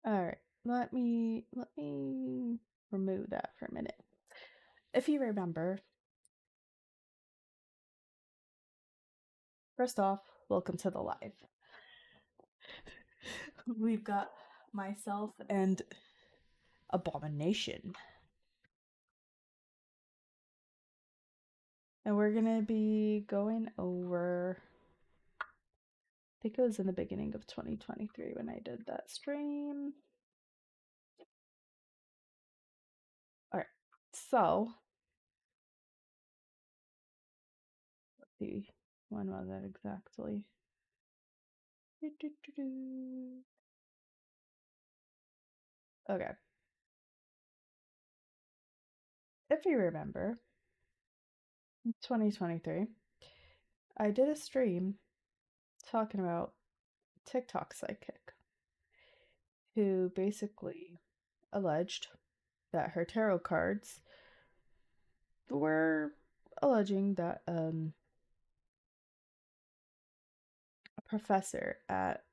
All right, let me remove that for a minute. If you remember, first off, welcome to the live. We've got myself and Abomination. And we're gonna be going over, I think it was in the beginning of 2023 when I did that stream. Alright, so let's see, when was that exactly? Okay. If you remember, in 2023, I did a stream talking about TikTok Psychic, who basically alleged that her tarot cards were alleging that a professor at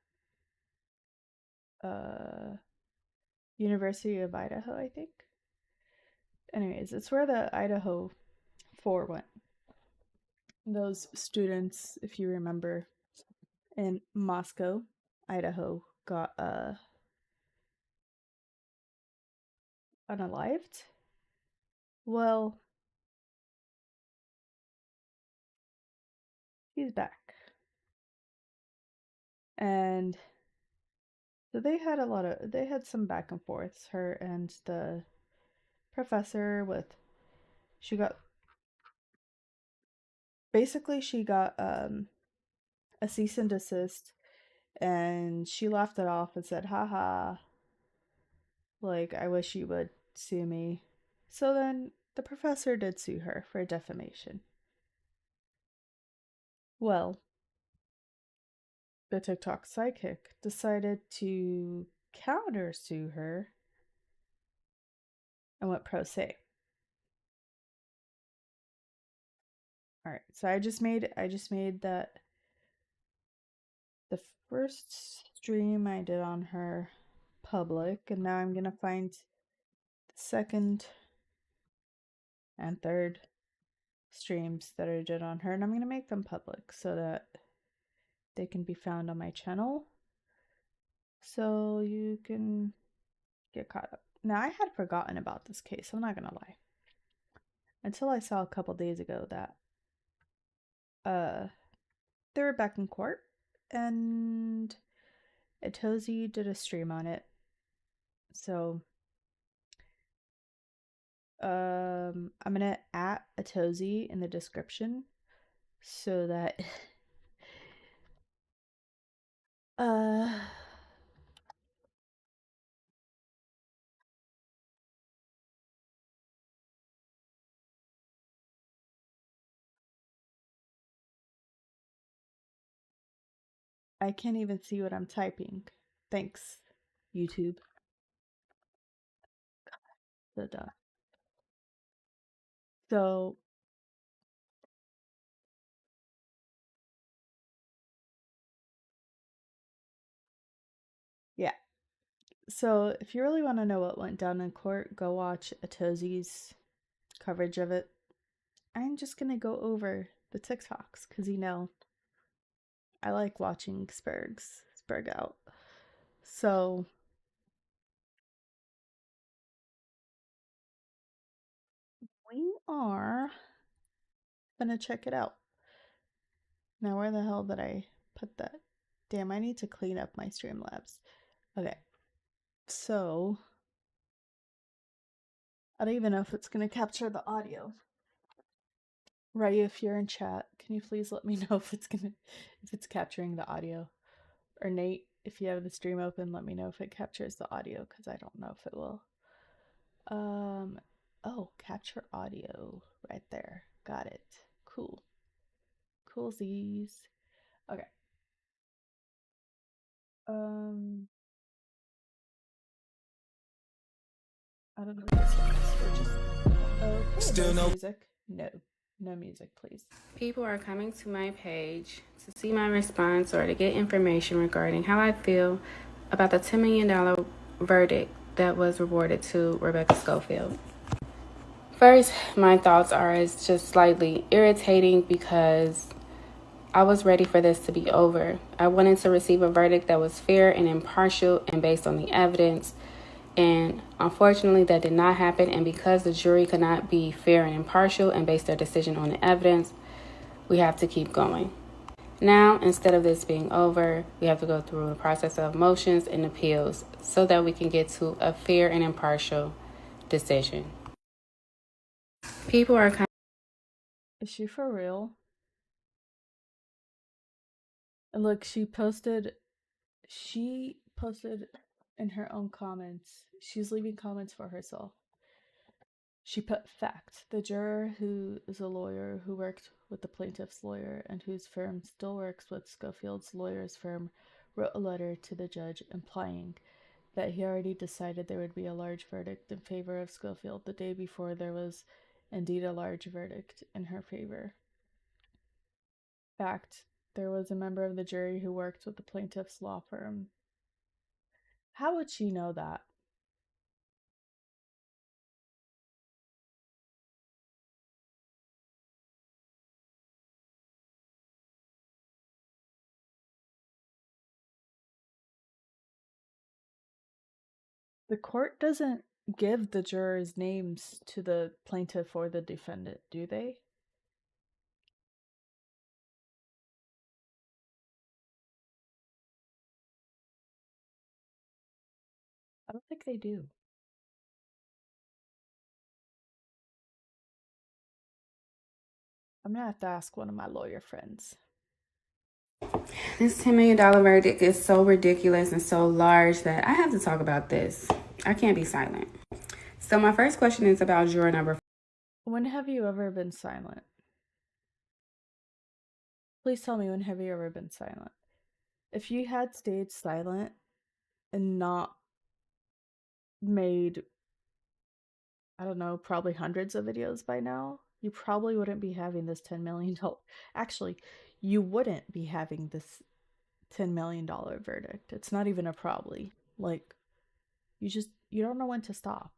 University of Idaho, I think. Anyways, it's where the Idaho 4 went. Those students, if you remember, in Moscow, Idaho, got unalived. Well, he's back. And so they had some back and forths, her and the professor, with she got a cease and desist, and she laughed it off and said, haha, like, I wish you would sue me. So then the professor did sue her for defamation. Well, the TikTok psychic decided to counter sue her and went pro se. Alright, so I just made that the first stream I did on her public, and now I'm gonna find the second and third streams that I did on her, and I'm gonna make them public so that they can be found on my channel, so you can get caught up. Now, I had forgotten about this case, I'm not gonna lie, until I saw a couple days ago that they were back in court, and Atozy did a stream on it. So I'm gonna at Atozy in the description so that I can't even see what I'm typing. Thanks, YouTube. So yeah. So if you really want to know what went down in court, go watch Atozy's coverage of it. I'm just gonna go over the TikToks because I like watching Spurg out. So we are gonna check it out. Now where the hell did I put that? Damn, I need to clean up my Streamlabs. Okay. So I don't even know if it's gonna capture the audio. Ray, if you're in chat, can you please let me know if it's capturing the audio? Or Nate, if you have the stream open, let me know if it captures the audio, because I don't know if it will. Oh, capture audio right there. Got it. Cool. Coolsies. Okay. I don't know what this is. Okay, still no music. No music, please. People are coming to my page to see my response or to get information regarding how I feel about the $10 million verdict that was awarded to Rebecca Schofield. First, my thoughts are it's just slightly irritating because I was ready for this to be over. I wanted to receive a verdict that was fair and impartial and based on the evidence. And unfortunately, that did not happen. And because the jury could not be fair and impartial and base their decision on the evidence, we have to keep going. Now, instead of this being over, we have to go through the process of motions and appeals so that we can get to a fair and impartial decision. People are Is she for real? And look, she posted in her own comments. She's leaving comments for herself. She put fact. The juror, who is a lawyer who worked with the plaintiff's lawyer and whose firm still works with Schofield's lawyer's firm, wrote a letter to the judge implying that he already decided there would be a large verdict in favor of Schofield the day before there was indeed a large verdict in her favor. Fact. There was a member of the jury who worked with the plaintiff's law firm. How would she know that? The court doesn't give the jurors' names to the plaintiff or the defendant, do they? I don't think they do. I'm gonna have to ask one of my lawyer friends. This $10 million verdict is so ridiculous and so large that I have to talk about this. I can't be silent. So my first question is about juror number 4. When have you ever been silent? Please tell me, when have you ever been silent? If you had stayed silent and not made, I don't know, probably hundreds of videos by now, you probably wouldn't be having this $10 million. Actually, you wouldn't be having this $10 million verdict. It's not even a probably. Like, you don't know when to stop.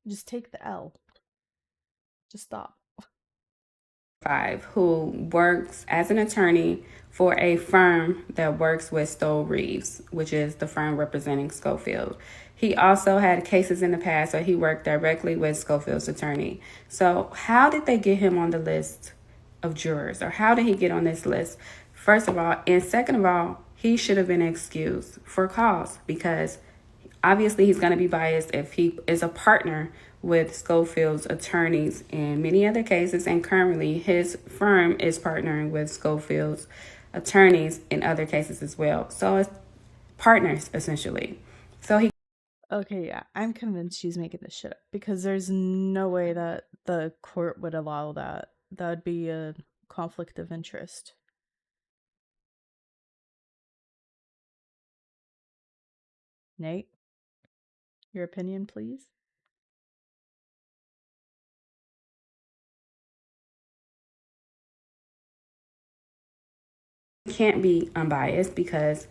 Just take the L. Just stop. 5, who works as an attorney for a firm that works with Stowe Reeves, which is the firm representing Schofield. He also had cases in the past where he worked directly with Schofield's attorney. So how did they get him on the list of jurors, or how did he get on this list? First of all, and second of all, he should have been excused for cause, because obviously he's going to be biased if he is a partner with Schofield's attorneys in many other cases, and currently his firm is partnering with Schofield's attorneys in other cases as well. So it's partners, essentially. So he Okay, yeah, I'm convinced she's making this shit up, because there's no way that the court would allow that. That would be a conflict of interest. Nate, your opinion, please? can't be unbiased because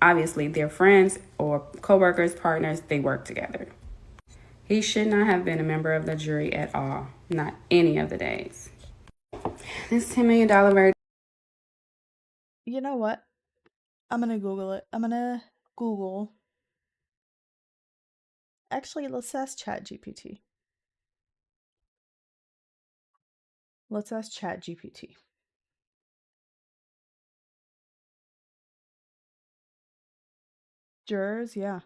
obviously they're friends or co-workers, partners, they work together. He should not have been a member of the jury at all, not any of the days. This $10 million verdict. You know what? I'm gonna Google it. I'm gonna Google. Actually, let's ask ChatGPT. Let's ask ChatGPT. Jurors, yeah.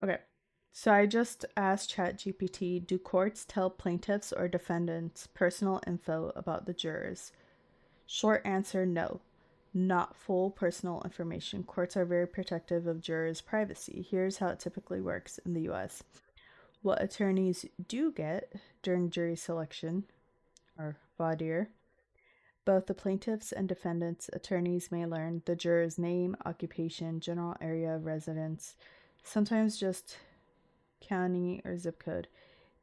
Okay. So I just asked ChatGPT, do courts tell plaintiffs or defendants personal info about the jurors? Short answer, no. Not full personal information. Courts are very protective of jurors' privacy. Here's how it typically works in the US. What attorneys do get during jury selection, or voir dire. Both the plaintiff's and defendant's attorneys may learn the juror's name, occupation, general area of residence, sometimes just county or zip code,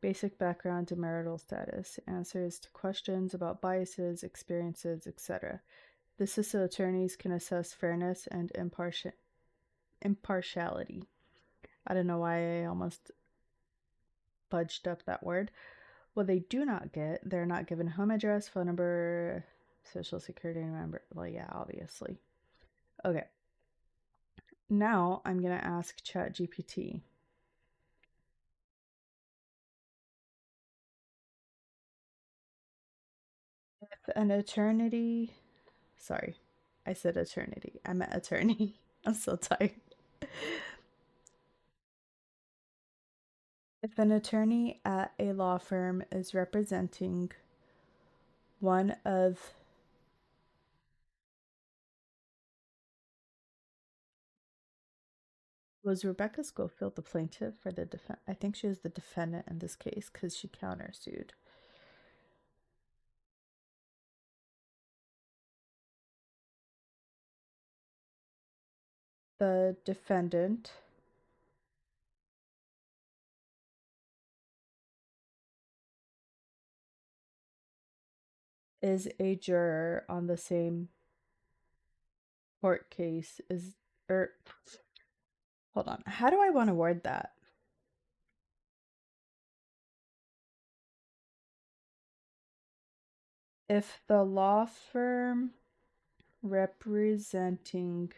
basic background to marital status, answers to questions about biases, experiences, etc. This is so attorneys can assess fairness and impartiality. I don't know why I almost fudged up that word. What they do not get, they're not given home address, phone number, social security number. Well, yeah, obviously. Okay. Now I'm going to ask ChatGPT. If an eternity. Sorry, I said eternity. I meant attorney. I'm so tired. If an attorney at a law firm is representing one of was Rebecca Schofield the plaintiff for the defense? I think she was the defendant in this case because she countersued. The defendant is a juror on the same court case is er hold on. How do I want to word that? If the law firm representing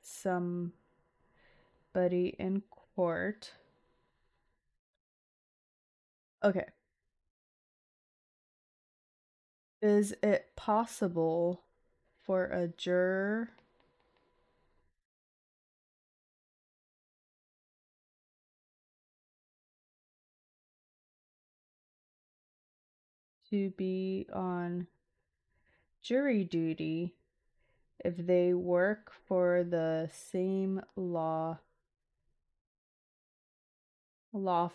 somebody in court. Okay. Is it possible for a juror to be on jury duty if they work for the same law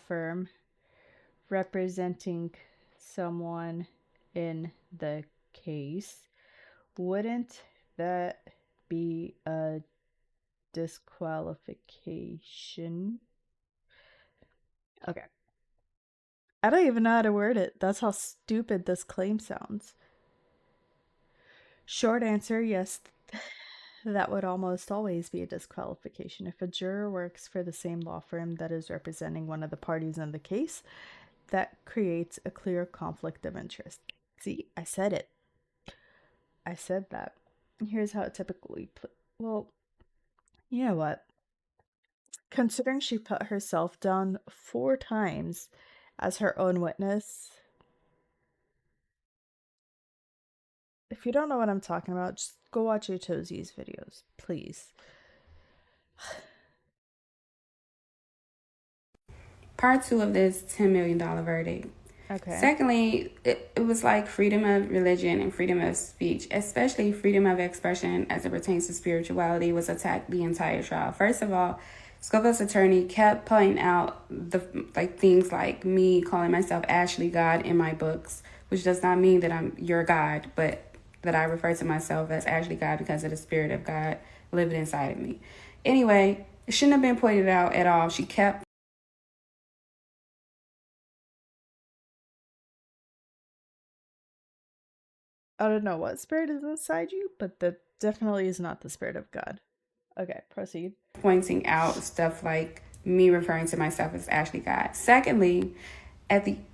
firm representing someone in the case? Wouldn't that be a disqualification? Okay. I don't even know how to word it. That's how stupid this claim sounds. Short answer, yes, that would almost always be a disqualification. If a juror works for the same law firm that is representing one of the parties in the case, that creates a clear conflict of interest. See, I said it. I said that. Here's how it typically well, you know what? Considering she put herself down 4 times as her own witness, if you don't know what I'm talking about, just go watch Utozi's videos, please. Part 2 of this $10 million verdict. Okay. Secondly, it was like freedom of religion and freedom of speech, especially freedom of expression as it pertains to spirituality, was attacked the entire trial. First of all, Scofield's attorney kept pointing out the things like me calling myself Ashley God in my books, which does not mean that I'm your God, but that I refer to myself as Ashley God because of the spirit of God living inside of me. Anyway, it shouldn't have been pointed out at all. She kept I don't know what spirit is inside you, but that definitely is not the spirit of God. Okay, proceed. pointing out stuff like me referring to myself as Ashley God. Secondly,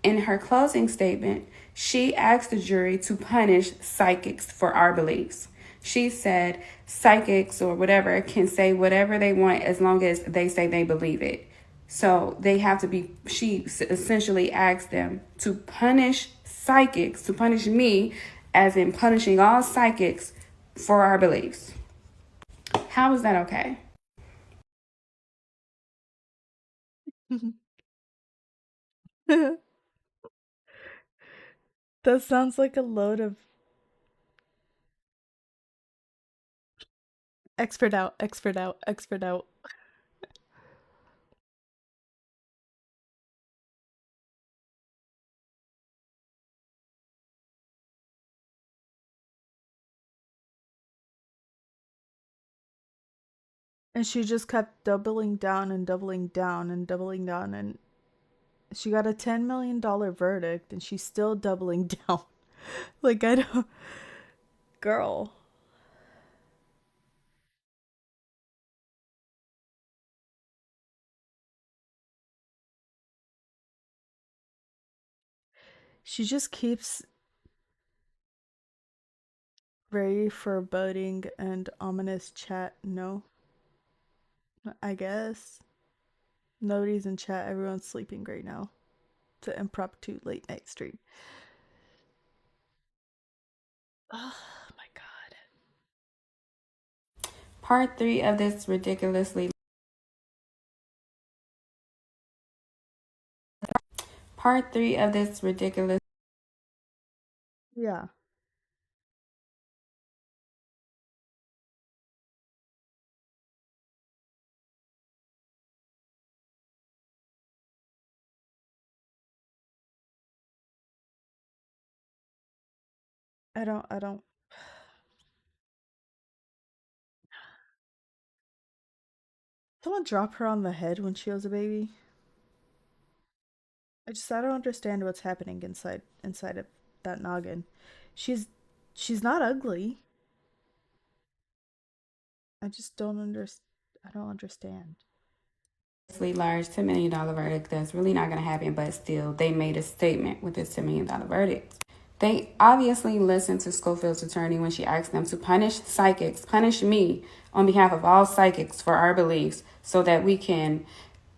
in her closing statement, she asked the jury to punish psychics for our beliefs. She said psychics or whatever can say whatever they want as long as they say they believe it. So they have to be, she essentially asked them to punish psychics, to punish me, as in punishing all psychics for our beliefs. How is that okay? That sounds like a load of expert out, expert out, expert out. And she just kept doubling down and doubling down and doubling down, and she got a $10 million verdict and she's still doubling down. Like, I don't. Girl. She just keeps very foreboding and ominous chat. No, I guess. Nobody's in chat. Everyone's sleeping right now. It's an impromptu late night stream. Oh my god. Part 3 of this ridiculously Part 3 of this ridiculous Yeah. I don't. Someone drop her on the head when she was a baby. I don't understand what's happening inside of that noggin. She's she's not ugly. I just don't understand. I don't understand. large $10 million verdict that's really not going to happen, but still, they made a statement with this $10 million verdict. They obviously listened to Schofield's attorney when she asked them to punish psychics, punish me on behalf of all psychics for our beliefs so that we can,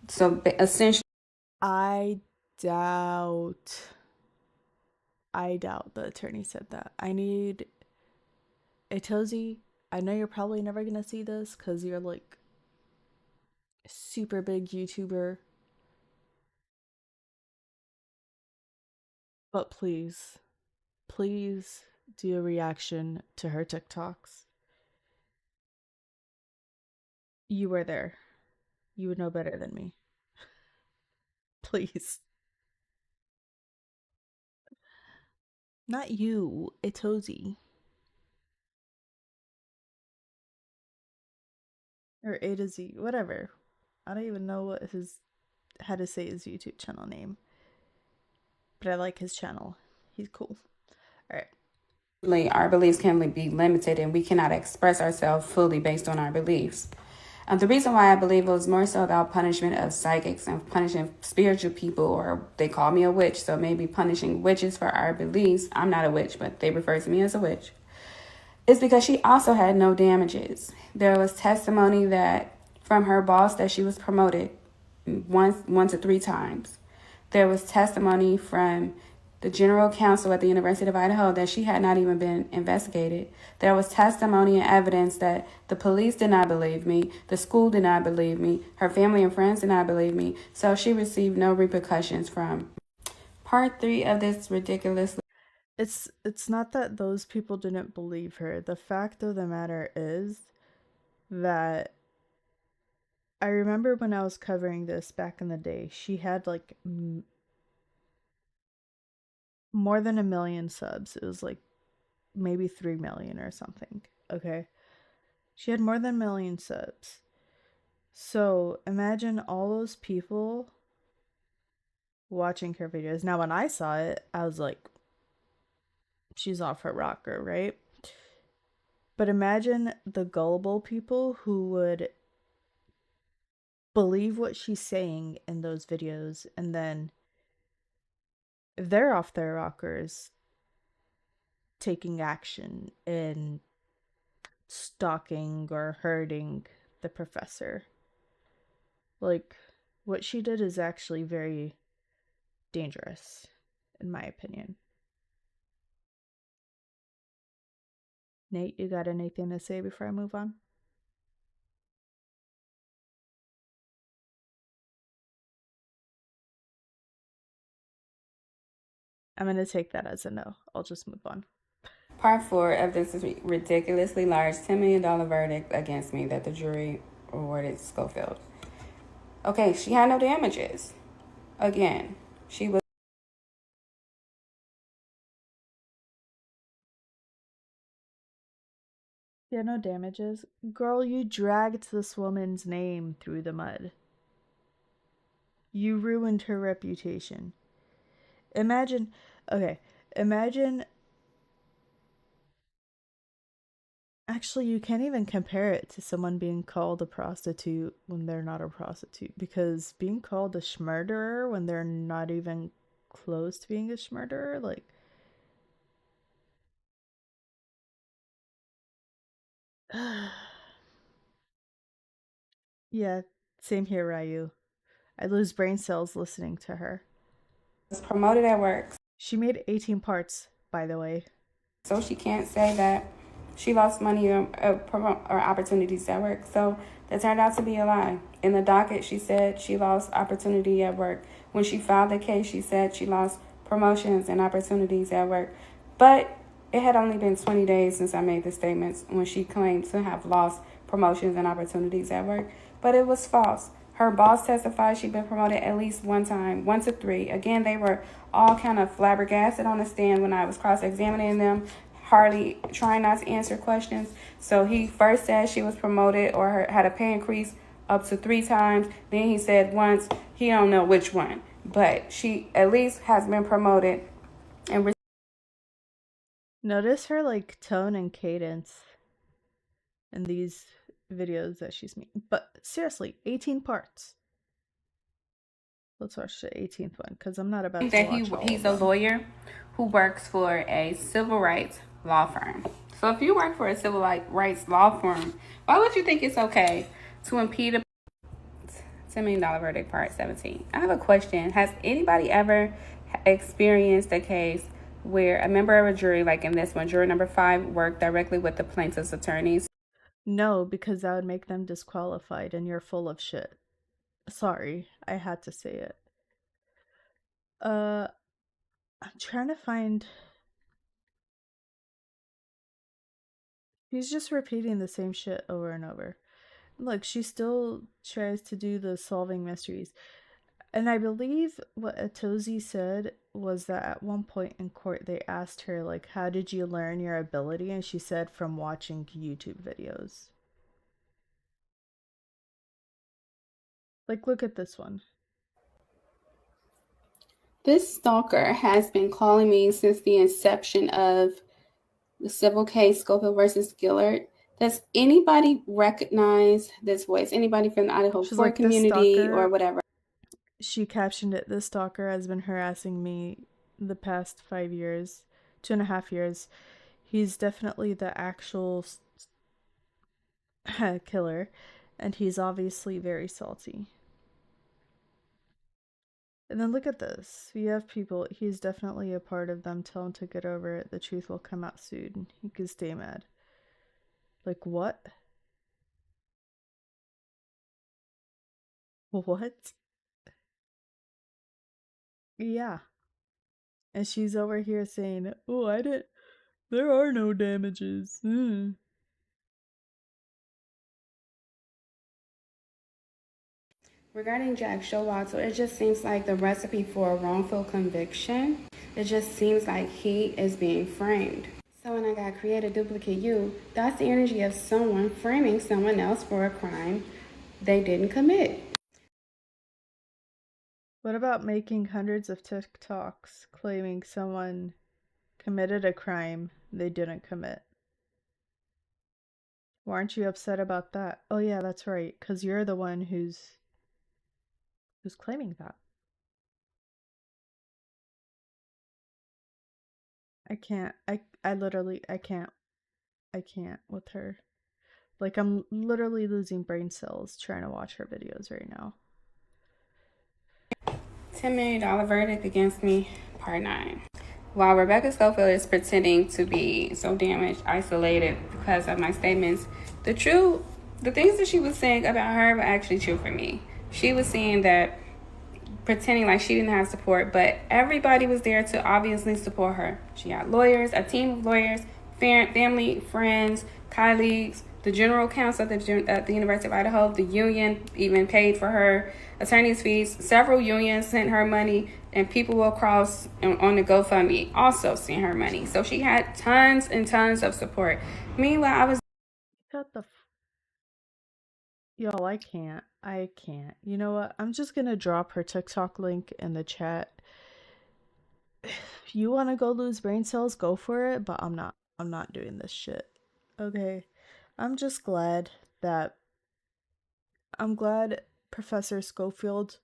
so essentially. I doubt. I doubt the attorney said that. I need. Itozi, I know you're probably never gonna see this because you're like a super big YouTuber, but please, please do a reaction to her TikToks. You were there. You would know better than me. Please. Not you, Itozi. Or A to Z, whatever. I don't even know how to say his YouTube channel name. But I like his channel. He's cool. Alright. Our beliefs can be limited and we cannot express ourselves fully based on our beliefs. The reason why I believe it was more so about punishment of psychics and punishing spiritual people, or they call me a witch, so maybe punishing witches for our beliefs. I'm not a witch, but they refer to me as a witch. Is because she also had no damages. There was testimony that from her boss that she was promoted one to three times. There was testimony from the general counsel at the University of Idaho that she had not even been investigated. There was testimony and evidence that the police did not believe me, the school did not believe me, her family and friends did not believe me, so she received no repercussions from. Part 3 of this ridiculous. It's not that those people didn't believe her. The fact of the matter is that I remember when I was covering this back in the day, she had like more than 1 million subs. It was like maybe 3 million or something. Okay. She had more than 1 million subs. So imagine all those people watching her videos. Now, when I saw it, I was like, she's off her rocker, right? But imagine the gullible people who would believe what she's saying in those videos, and then if they're off their rockers, taking action and stalking or hurting the professor. Like, what she did is actually very dangerous, in my opinion. Nate, you got anything to say before I move on? I'm going to take that as a no. I'll just move on. Part 4 of this ridiculously large $10 million verdict against me that the jury awarded Schofield. Okay, she had no damages. Again, she was. Yeah, no damages. Girl, you dragged this woman's name through the mud. You ruined her reputation. Imagine, okay, imagine. Actually, you can't even compare it to someone being called a prostitute when they're not a prostitute, because being called a schmurderer when they're not even close to being a schmurderer, like. Yeah, same here, Ryu. I lose brain cells listening to her. Was promoted at work, She made 18 parts, by the way. so she can't say that she lost money or opportunities at work. So that turned out to be a lie. In the docket, she said she lost opportunity at work. When she filed the case, she said she lost promotions and opportunities at work. But it had only been 20 days since I made the statements when she claimed to have lost promotions and opportunities at work. But it was false. Her boss testified she'd been promoted at least one time, 1 to 3. Again, they were all kind of flabbergasted on the stand when I was cross-examining them, hardly trying not to answer questions. So he first said she was promoted or had a pay increase up to 3 times. Then he said once, he don't know which one, but she at least has been promoted. And Notice her like tone and cadence in these videos that she's making. But seriously, 18 parts. Let's watch the 18th one because I'm not about to that watch all he's of a them. lawyer who works for a civil rights law firm. So if you work for a civil rights law firm, why would you think it's okay to impede a $10 million verdict, part 17? I have a question. Has anybody ever experienced a case where a member of a jury, like in this one, juror number 5, worked directly with the plaintiff's attorneys? No, because that would make them disqualified and you're full of shit. Sorry, I had to say it. I'm trying to find. He's just repeating the same shit over and over. Look, she still tries to do the solving mysteries. And I believe what Atozi said was that at one point in court they asked her, like, how did you learn your ability? And she said, from watching YouTube videos. Like, look at this one. This stalker has been calling me since the inception of the civil case Schofield versus Gillard. Does anybody recognize this voice? Anybody from the Idaho She's Fort like, this community stalker, or whatever? she captioned it, this stalker has been harassing me the past 5 years, 2.5 years. He's definitely the actual killer, and he's obviously very salty. And then look at this. We have people, he's definitely a part of them. Tell him to get over it. The truth will come out soon. He can stay mad. Like, what? What? Yeah. And she's over here saying, oh, I didn't. There are no damages. Regarding Jack Showalter, it just seems like the recipe for a wrongful conviction. It just seems like he is being framed. So when I got create a duplicate you, that's the energy of someone framing someone else for a crime they didn't commit. What about making hundreds of TikToks claiming someone committed a crime they didn't commit? Why aren't you upset about that? Oh yeah, that's right, because you're the one who's claiming that. I can't. I literally I can't with her. Like, I'm literally losing brain cells trying to watch her videos right now. $10 million verdict against me, part 9. While Rebecca Schofield is pretending to be so damaged, isolated because of my statements, the things that she was saying about her were actually true for me. She was saying that, pretending like she didn't have support, but everybody was there to obviously support her. She had lawyers, a team of lawyers, family, friends, colleagues, the general counsel at the University of Idaho, the union even paid for her attorney's fees. Several unions sent her money, and people across on the GoFundMe also sent her money. So she had tons and tons of support. Meanwhile, I was Shut the Y'all, I can't. I can't. You know what? I'm just gonna drop her TikTok link in the chat. If you want to go lose brain cells, go for it, but I'm not. I'm not doing this shit. Okay? I'm just glad that I'm glad Professor Schofield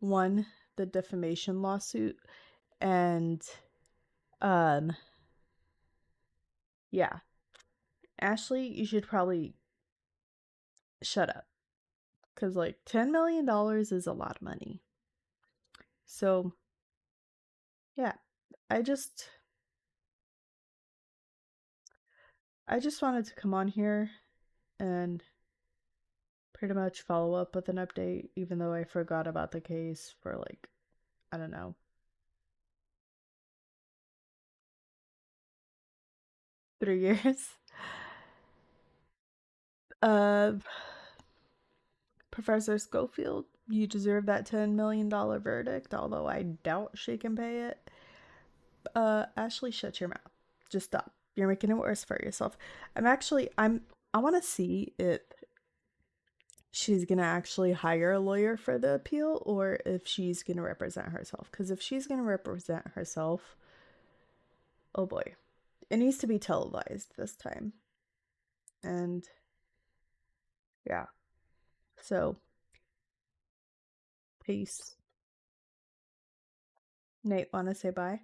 won the defamation lawsuit, and um yeah. Ashley, you should probably shut up, cuz like $10 million is a lot of money. So, yeah. I just wanted to come on here and pretty much follow up with an update, even though I forgot about the case for like, I don't know, 3 years. Uh, Professor Schofield, you deserve that $10 million verdict, although I doubt she can pay it. Ashley, shut your mouth. Just stop. You're making it worse for yourself. I want to see if she's gonna actually hire a lawyer for the appeal or if she's gonna represent herself. Because if she's gonna represent herself, oh boy, it needs to be televised this time. And yeah, so peace. Nate, want to say bye?